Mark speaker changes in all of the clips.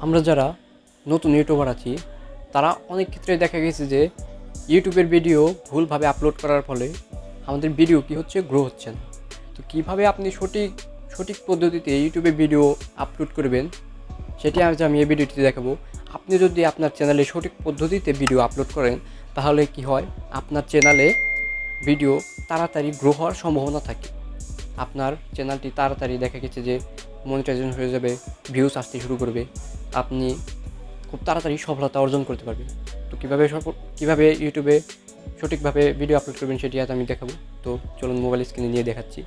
Speaker 1: আমরা যারা নতুন ইউটিউবার আছি তারা অনেক ক্ষেত্রে দেখা গেছে যে ইউটিউবের ভিডিও ভুলভাবে আপলোড করার ফলে আমাদের ভিডিও কি হচ্ছে, গ্রো হচ্ছে না। তো কীভাবে আপনি সঠিক পদ্ধতিতে ইউটিউবে ভিডিও আপলোড করবেন সেটি আজ আমি এই ভিডিওটিতে দেখাবো। আপনি যদি আপনার চ্যানেলে সঠিক পদ্ধতিতে ভিডিও আপলোড করেন তাহলে কি হয়, আপনার চ্যানেলে ভিডিও তাড়াতাড়ি গ্রো হওয়ার সম্ভাবনা থাকে। আপনার চ্যানেলটি তাড়াতাড়ি দেখা গেছে যে মনিটাইজেশন হয়ে যাবে, ভিউজ আসতে শুরু করবে, আপনি খুব তাড়াতাড়ি সফলতা অর্জন করতে পারবেন। তো কীভাবে ইউটিউবে সঠিকভাবে ভিডিও আপলোড করবেন সেটি আজ আমি দেখাবো। তো চলুন মোবাইল স্ক্রিনে নিয়ে দেখাচ্ছি।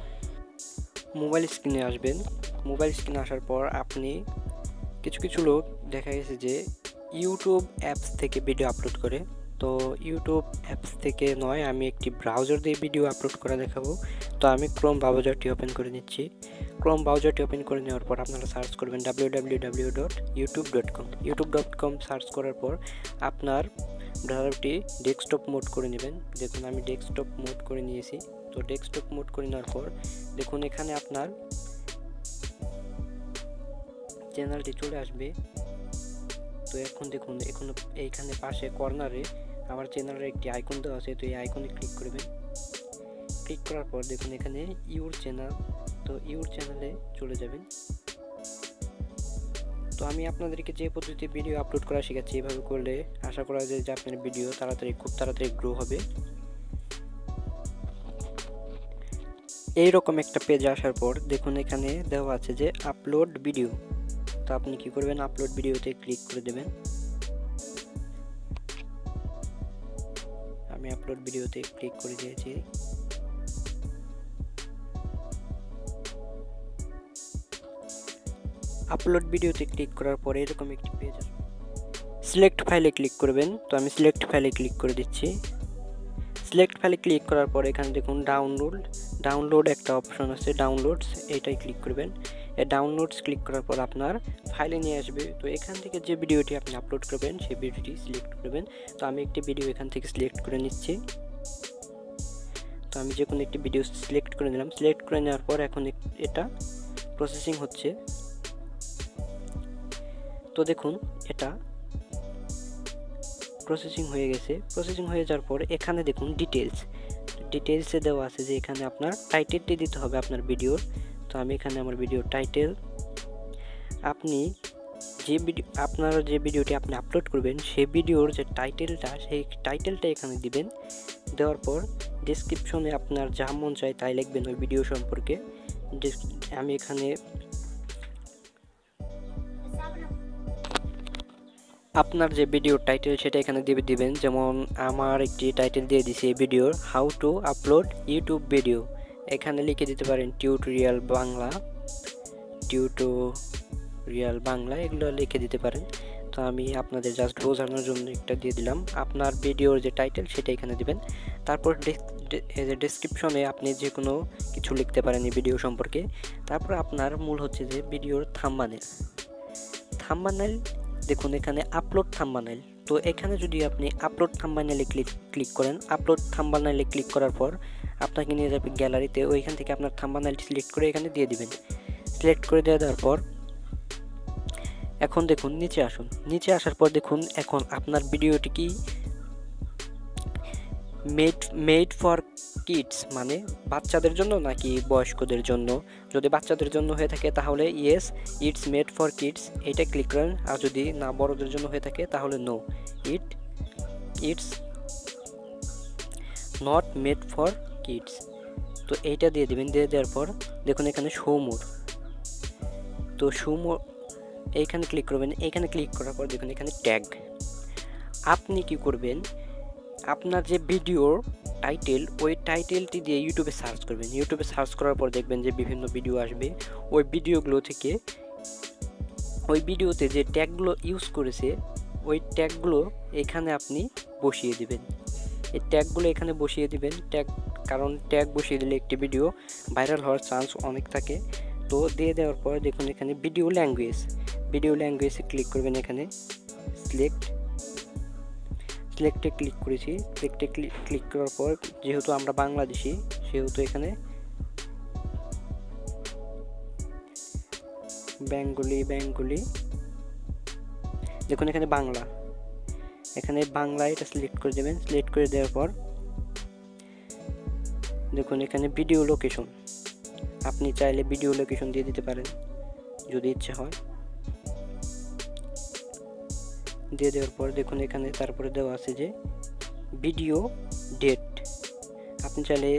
Speaker 1: মোবাইল স্ক্রিনে আসবেন। মোবাইল স্ক্রিনে আসার পর আপনি কিছু লোক দেখা গেছে যে ইউটিউব অ্যাপস থেকে ভিডিও আপলোড করে। তো ইউটিউব অ্যাপস থেকে নয়, আমি একটি ব্রাউজার দিয়ে ভিডিও আপলোড করা দেখাবো। তো আমি ক্রোম ব্রাউজারটি ওপেন করে নিচ্ছি। ক্রোম ব্রাউজারটি ওপেন করে নেওয়ার পর আপনারা সার্চ করবেন www.youtube.com সার্চ করার পর আপনার ব্রাউজারটি ডেস্কটপ মোড করে নেবেন। দেখুন আমি ডেস্কটপ মোড করে নিয়েছি। তো ডেস্কটপ মোড করে নেওয়ার পর দেখুন এখানে আপনার চ্যানেলটি চলে আসবে। তো এখন দেখুন এইখানে পাশে কর্নারে আমার চ্যানেলের একটি আইকন দেওয়া আছে। তো এই আইকনে ক্লিক করবেন। ক্লিক করার পর দেখুন এখানে ইউর চ্যানেল, তো ইউর চ্যানেলে চলে যাবেন। তো আমি আপনাদেরকে যে পদ্ধতিতে ভিডিও আপলোড করা শেখাচ্ছি, এভাবে করলে আশা করা যায় যে আপনার ভিডিও খুব তাড়াতাড়ি গ্রো হবে। এইরকম একটা পেজে আসার পর দেখুন এখানে দেওয়া আছে যে আপলোড ভিডিও। তো আপনি কি করবেন, আপলোড ভিডিওতে ক্লিক করে দেবেন। আমি আপলোড ভিডিওতে ক্লিক করে দিয়েছি। আপলোড ভিডিওতে ক্লিক করার পরে এরকম একটি পেজ আসবে। সিলেক্ট ফাইলে ক্লিক করবেন। তো আমি সিলেক্ট ফাইলে ক্লিক করে দিচ্ছি। সিলেক্ট ফাইলে ক্লিক করার পর এখানে দেখুন ডাউনলোড একটা অপশন আছে, ডাউনলোডস, এইটাই ক্লিক করবেন। এই ডাউনলোডস ক্লিক করার পর আপনার ফাইলে নিয়ে আসবে। তো এখান থেকে যে ভিডিওটি আপনি আপলোড করবেন সেই ভিডিওটি সিলেক্ট করবেন। তো আমি একটি ভিডিও এখান থেকে সিলেক্ট করে নিচ্ছি। তো আমি যে কোনো একটি ভিডিও সিলেক্ট করে নিলাম। সিলেক্ট করে নেওয়ার পর এখন এটা প্রসেসিং হচ্ছে। তো দেখুন এটা প্রসেসিং হয়ে গেছে। প্রসেসিং হয়ে যাওয়ার পর এখানে দেখুন ডিটেলসে দেওয়া আছে যে এখানে আপনার টাইটেলটি দিতে হবে আপনার ভিডিওর। তো আমি এখানে আমার ভিডিওর টাইটেল, আপনি আপনার যে ভিডিওটি আপনি আপলোড করবেন সেই ভিডিওর যে টাইটেলটা, সেই টাইটেলটা এখানে দিবেন। দেওয়ার পর ডেসক্রিপশনে আপনার যা মন চায় তাই লিখবেন ওই ভিডিও সম্পর্কে। আমি এখানে আপনার যে ভিডিওর টাইটেল সেটা এখানে দিবেন। যেমন আমার একটি টাইটেল দিয়ে দিছি এই ভিডিওর, how to upload YouTube video. এখানে লিখে দিতে পারেন টিউটোরিয়াল বাংলা, এগুলো লিখে দিতে পারেন। তো আমি আপনাদের জাস্ট বোঝানোর জন্য একটা দিয়ে দিলাম। আপনার ভিডিওর যে টাইটেল সেটা এখানে দিবেন। তারপর ডেসক্রিপশনে আপনি যে কোনো কিছু লিখতে পারেন এই ভিডিও সম্পর্কে। তারপর আপনার মূল হচ্ছে যে ভিডিওর থাম্বনেল দেখুন এখানে আপলোড থাম্বনেল। তো এখানে যদি আপনি আপলোড থাম্বনেলে ক্লিক করেন, আপলোড থাম্বনেলে ক্লিক করার পর আপনাকে নিয়ে যাবে গ্যালারিতে। ওইখান থেকে আপনার থাম্বনেলটি সিলেক্ট করে এখানে দিয়ে দিবেন। সিলেক্ট করে দেওয়ার পর এখন দেখুন নিচে আসুন। নিচে আসার পর দেখুন এখন আপনার ভিডিওটি কি মেড ফর কিডস, মানে বাচ্চাদের জন্য নাকি বয়স্কদের জন্য। যদি বাচ্চাদের জন্য হয়ে থাকে তাহলে yes it's made for kids, এইটা ক্লিক করেন। আর যদি না বড়দের জন্য হয়ে থাকে তাহলে no, it's not made for kids. তো এইটা দিয়ে দেবেন। দিয়ে দেওয়ার পর দেখুন এখানে শো মোর, তো শো মোর এইখানে ক্লিক করবেন। এইখানে ক্লিক করার পর দেখুন এখানে ট্যাগ। আপনি কি করবেন, আপনার যে ভিডিওর টাইটেল ওই টাইটেলটি দিয়ে ইউটিউবে সার্চ করবেন। ইউটিউবে সার্চ করার পর দেখবেন যে বিভিন্ন ভিডিও আসবে। ওই ভিডিওগুলো থেকে ওই ভিডিওতে যে ট্যাগগুলো ইউজ করেছে ওই ট্যাগগুলো এখানে আপনি বসিয়ে দিবেন। এই ট্যাগগুলো এখানে বসিয়ে দিবেন। কারণ ট্যাগ বসিয়ে দিলে একটি ভিডিও ভাইরাল হওয়ার চান্স অনেক থাকে। তো দিয়ে দেওয়ার পর দেখুন এখানে ভিডিও ল্যাঙ্গুয়েজে ক্লিক করবেন। এখানে সিলেক্টে ক্লিক করেছি। সিলেক্টে ক্লিক করার পর যেহেতু আমরা বাংলাদেশি সেহেতু এখানে বেঙ্গলি
Speaker 2: দেখুন এখানে বাংলা, এখানে বাংলা এটা সিলেক্ট করে দেবেন। সিলেক্ট করে দেওয়ার পর দেখুন এখানে ভিডিও লোকেশন, আপনি চাইলে ভিডিও লোকেশন দিয়ে দিতে পারেন যদি ইচ্ছে হয়। দিয়ে দেওয়ার পর দেখুন এখানে তারপরে দেওয়া আছে যে ভিডিও ডেট, আপনি চাইলে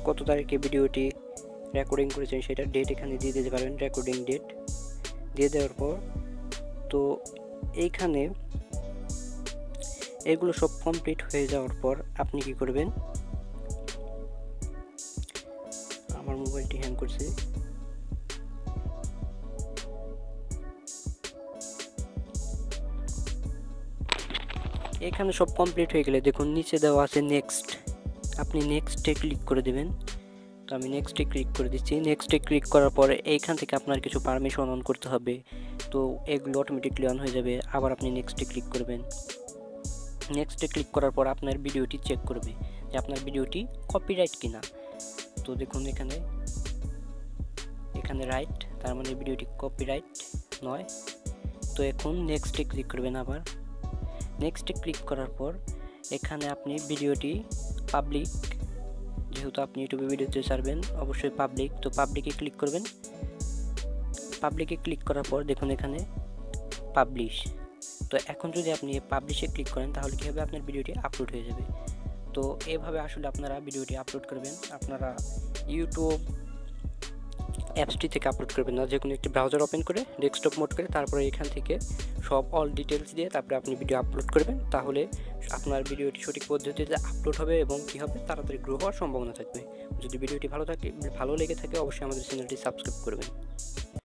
Speaker 2: কত তারিখে ভিডিওটি রেকর্ডিং করেছেন সেটা ডেট এখানে দিয়ে দিতে পারেন, রেকর্ডিং ডেট। দিয়ে দেওয়ার পর তো এইখানে এগুলো সব কমপ্লিট হয়ে যাওয়ার পর আপনি কি করবেন, আমার মোবাইলটি হ্যাং করছে, এখানে সব কমপ্লিট হয়ে গেলে দেখুন নিচে দেওয়া আছে নেক্সট, আপনি নেক্সটে ক্লিক করে দেবেন। তো আমি নেক্সটে ক্লিক করে দিচ্ছি। নেক্সটে ক্লিক করার পরে এইখান থেকে আপনার কিছু পারমিশন অন করতে হবে, তো এগুলো অটোমেটিকলি অন হয়ে যাবে। আবার আপনি নেক্সটে ক্লিক করবেন। নেক্সটে ক্লিক করার পর আপনার ভিডিওটি চেক করবে যে আপনার ভিডিওটি কপিরাইট কিনা। তো দেখুন এখানে রাইট, তার মানে ভিডিওটি কপিরাইট নয়। তো এখন নেক্সটে ক্লিক করবেন। আবার নেক্সটে ক্লিক করার পর এখানে আপনি ভিডিওটি পাবলিক, যেহেতু আপনি ইউটিউবে ভিডিওতে ছাড়বেন অবশ্যই পাবলিক, তো পাবলিকে ক্লিক করবেন। পাবলিকে ক্লিক করার পর দেখুন এখানে পাবলিশ। তো এখন যদি আপনি পাবলিশে ক্লিক করেন তাহলে কী হবে, আপনার ভিডিওটি আপলোড হয়ে যাবে। তো এভাবে আসলে আপনারা ভিডিওটি আপলোড করবেন। আপনারা ইউটিউব অ্যাপসটি থেকে আপলোড করবেন না, যে কোনো একটি ব্রাউজার ওপেন করে ডেস্কটপ মোড করে তারপরে এখান থেকে সব অল ডিটেলস দিয়ে তারপরে আপনি ভিডিও আপলোড করবেন। তাহলে আপনার ভিডিওটি সঠিক পদ্ধতিতে আপলোড হবে এবং কী হবে, তাড়াতাড়ি গ্রো হওয়ার সম্ভাবনা থাকবে। যদি ভিডিওটি ভালো লেগে থাকে অবশ্যই আমাদের চ্যানেলটি সাবস্ক্রাইব করবেন।